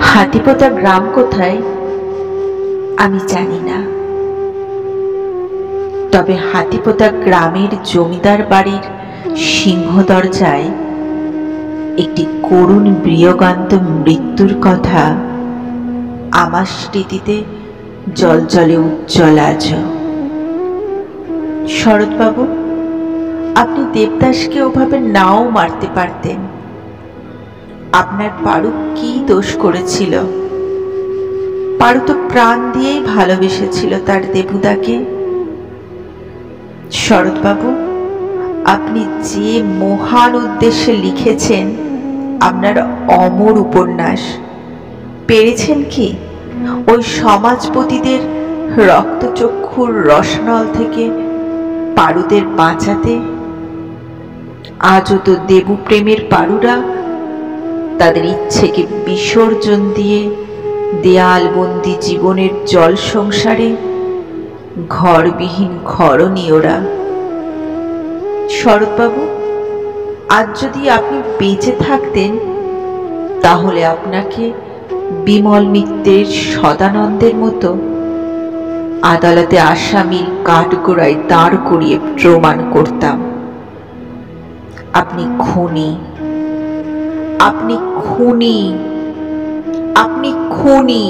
হাতিপোতা গ্রাম কোথায় আমি জানি না, তবে হাতিপোতা গ্রামের জমিদার বাড়ির সিংহ দরজায় একটি করুণ বিয়োগান্ত মৃত্যুর কথা আমার স্মৃতিতে জলজলে উজ্জ্বল আজও। শরৎবাবু, আপনি দেবদাসকে ওভাবে নাও মারতে পারতেন। আপনার পারু কি দোষ করেছিল? পারু তো প্রাণ দিয়েই ভালোবেসেছিল তার দেবুদাকে। শরৎবাবু, আপনি যে মহান উদ্দেশ্যে লিখেছেন আপনার অমর উপন্যাস, পেরেছেন কি ওই সমাজপতিদের রক্তচক্ষুর রসনল থেকে পারুদের বাঁচাতে? আজও তো দেবু প্রেমের পারুরা তাদের ইচ্ছেকে বিসর্জন দিয়ে দেয়ালবন্দি জীবনের জল সংসারে ঘরবিহীন ঘরণীয়রা। শরৎবাবু, আজ যদি আপনি বেঁচে থাকতেন তাহলে আপনাকে বিমল মিত্রের সদানন্দের মতো আদালতে আসামির কাঠগোড়ায় দাঁড় করিয়ে প্রমাণ করতাম আপনি খুনি, আপনি খুনি, আপনি খুনি।